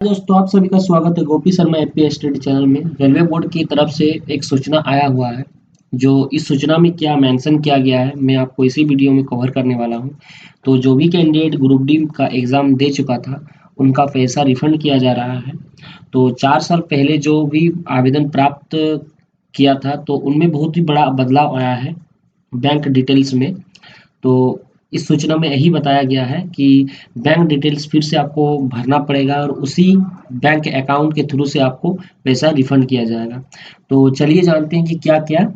दोस्तों आप सभी का स्वागत है गोपी शर्मा एपी स्टडी चैनल में। रेलवे बोर्ड की तरफ से एक सूचना आया हुआ है। जो इस सूचना में क्या मेंशन किया गया है मैं आपको इसी वीडियो में कवर करने वाला हूं। तो जो भी कैंडिडेट ग्रुप डी का एग्जाम दे चुका था उनका पैसा रिफंड किया जा रहा है। तो 4 साल पहले जो भी आवेदन प्राप्त किया था तो उनमें बहुत ही बड़ा बदलाव आया है बैंक डिटेल्स में। तो इस सूचना में यही बताया गया है कि बैंक डिटेल्स फिर से आपको भरना पड़ेगा और उसी बैंक अकाउंट के थ्रू से आपको पैसा रिफंड किया जाएगा। तो चलिए जानते हैं कि क्या-क्या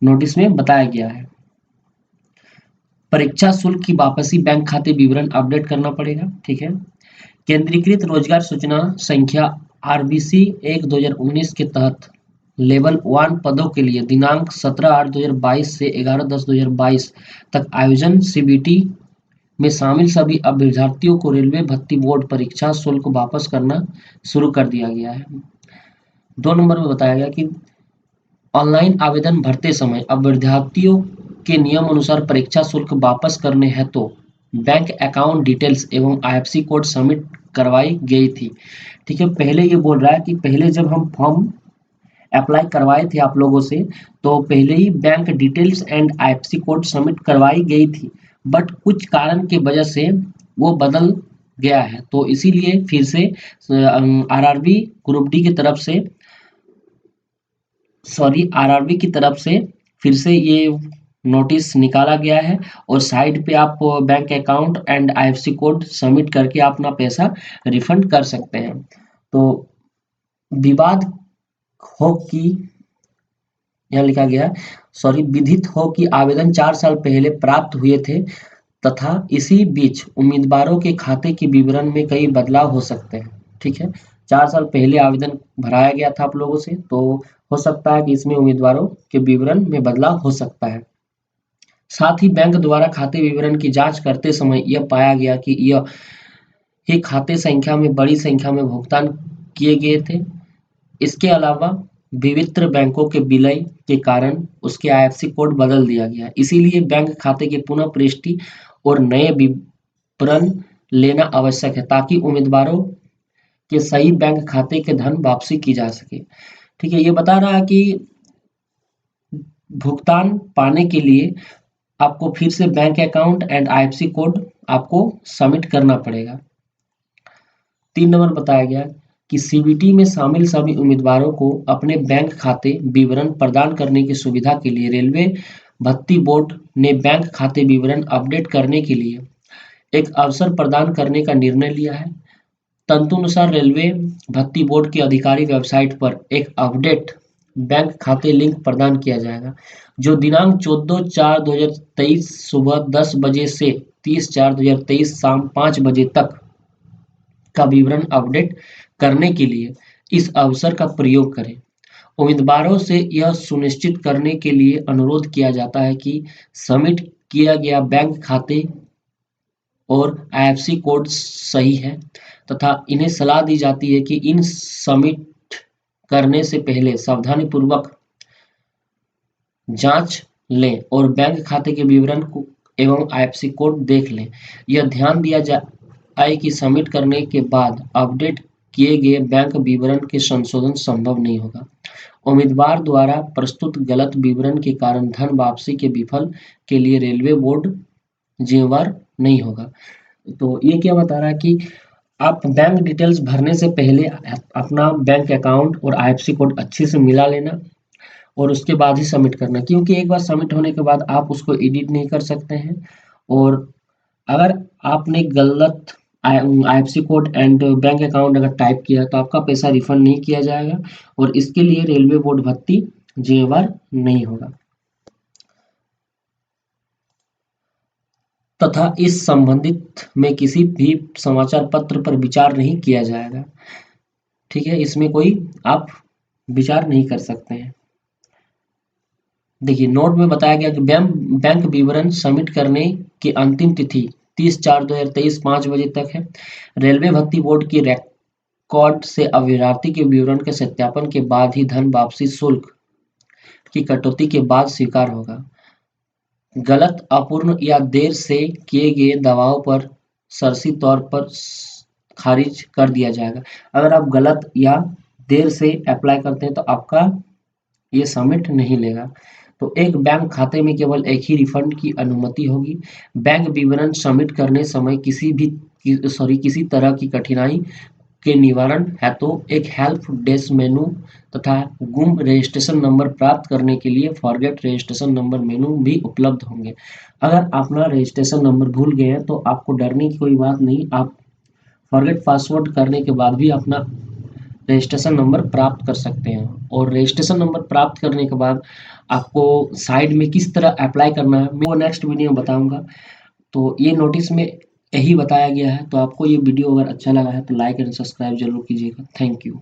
नोटिस में बताया गया है। परीक्षा शुल्क की वापसी बैंक खाते विवरण अपडेट करना पड़ेगा, ठीक है। केंद्रीकृत रोजगार सूचना संख्या आरबीसी 1/2019 के तहत लेवल 1 पदों के लिए दिनांक 17/8/2022 से 11/10/2022 तक आयोजन सीबीटी में शामिल सभी अभ्यर्थियों को रेलवे भर्ती बोर्ड परीक्षा शुल्क वापस करना शुरू कर दिया गया है। 2 नंबर में बताया गया कि ऑनलाइन आवेदन भरते समय अभ्यर्थियों के नियम अनुसार परीक्षा शुल्क वापस करने हेतु बैंक अकाउंट डिटेल्स एवं आईएफएससी कोड सबमिट करवाई गई थी। ठीक है, पहले ये बोल रहा है कि पहले जब हम फॉर्म अप्लाई करवाए थे आप लोगों से तो पहले ही bank details and IFSC code submit करवाई गई थी, बट कुछ कारण की वजह से वो बदल गया है। तो इसीलिए फिर से आरआरबी ग्रुप डी की तरफ से आरआरबी की तरफ से फिर से ये नोटिस निकाला गया है और साइड पे आप bank account and IFSC code submit करके अपना पैसा रिफंड कर सकते हैं। तो विवाद हो कि यहाँ लिखा गया विदित हो कि आवेदन 4 साल पहले प्राप्त हुए थे तथा इसी बीच उम्मीदवारों के खाते के विवरण में कई बदलाव हो सकते हैं। ठीक है, 4 साल पहले आवेदन भराया गया था आप लोगों से, तो हो सकता है कि इसमें उम्मीदवारों के विवरण में बदलाव हो सकता है। साथ ही बैंक द्वारा खाते विवरण की जांच करते समय यह पाया गया कि ये खाते संख्या में बड़ी संख्या में भुगतान किए गए थे। इसके अलावा विभिन्न बैंकों के विलय के कारण उसके आईएफएससी कोड बदल दिया गया। इसीलिए बैंक खाते के पुनः पुष्टि और नए विवरण लेना आवश्यक है ताकि उम्मीदवारों के सही बैंक खाते के धन वापसी की जा सके। ठीक है, ये बता रहा है कि भुगतान पाने के लिए आपको फिर से bank account and IFSC code आपको सबमिट करना पड़ेगा। 3 नंबर बताया गया कि सीबीटी में शामिल सभी उम्मीदवारों को अपने बैंक खाते विवरण प्रदान करने की सुविधा के लिए रेलवे भर्ती बोर्ड ने बैंक खाते विवरण अपडेट करने के लिए एक अवसर प्रदान करने का निर्णय लिया है। तदनुसार रेलवे भर्ती बोर्ड की आधिकारिक वेबसाइट पर एक अपडेट बैंक खाते लिंक प्रदान किया जाएगा, जो दिनांक 14/4/2023 सुबह 10 बजे से 30/4/2023 शाम 5 बजे तक का विवरण अपडेट करने के लिए इस अवसर का प्रयोग करें। उम्मीदवारों से यह सुनिश्चित करने के लिए अनुरोध किया जाता है कि सबमिट किया गया बैंक खाते और आईएफएससी कोड सही है तथा इन्हें सलाह दी जाती है कि इन सबमिट करने से पहले सावधानीपूर्वक जांच लें और बैंक खाते के विवरण को एवं आईएफएससी कोड देख लें। यह ध्यान दिया जाए कि सबमिट करने के बाद अपडेट किए गए बैंक विवरण के संशोधन संभव नहीं होगा। उम्मीदवार द्वारा प्रस्तुत गलत विवरण के कारण धन वापसी के विफल के लिए रेलवे बोर्ड जिम्मेवार नहीं होगा। तो ये क्या बता रहा है कि आप बैंक डिटेल्स भरने से पहले अपना बैंक अकाउंट और आईएफएससी कोड अच्छे से मिला लेना और उसके बाद ही सबमिट करना, क्योंकि एक बार सबमिट होने के बाद आप उसको एडिट नहीं कर सकते हैं। और अगर आपने गलत IFSC code and bank account अगर टाइप किया तो आपका पैसा रिफंड नहीं किया जाएगा और इसके लिए रेलवे बोर्ड भर्ती जिम्मेवार नहीं होगा तथा इस संबंधित में किसी भी समाचार पत्र पर विचार नहीं किया जाएगा। ठीक है, इसमें कोई आप विचार नहीं कर सकते हैं। देखिए, नोट में बताया गया कि बैंक विवरण सबमिट करने की अंतिम तिथि 30/4/2023 5 बजे तक है। रेलवे भर्ती बोर्ड की रिकॉर्ड से अभ्यर्थी के विवरण के सत्यापन के बाद ही धन वापसी शुल्क की कटौती के बाद स्वीकार होगा। गलत, अपूर्ण या देर से किए गए दावों पर सरसी तौर पर खारिज कर दिया जाएगा। अगर आप गलत या देर से अप्लाई करते हैं तो आपका ये सबमिट नहीं लेगा। तो एक बैंक खाते में केवल एक ही रिफंड की अनुमति होगी। बैंक विवरण सबमिट करने समय किसी तरह की कठिनाई के निवारण हेतु एक हेल्प डेस्क मेनू तथा गुम रजिस्ट्रेशन नंबर प्राप्त करने के लिए फॉरगेट रजिस्ट्रेशन नंबर मेनू भी उपलब्ध होंगे। अगर अपना रजिस्ट्रेशन नंबर भूल गए हैं तो आपको डरने की कोई बात नहीं। आप फॉरगेट पासवर्ड करने के बाद भी अपना रजिस्ट्रेशन नंबर प्राप्त कर सकते हैं। और रजिस्ट्रेशन नंबर प्राप्त करने के बाद आपको साइड में किस तरह अप्लाई करना है मैं वो नेक्स्ट वीडियो में बताऊंगा। तो ये नोटिस में यही बताया गया है। तो आपको ये वीडियो अगर अच्छा लगा है तो लाइक एंड सब्सक्राइब जरूर कीजिएगा। Thank you.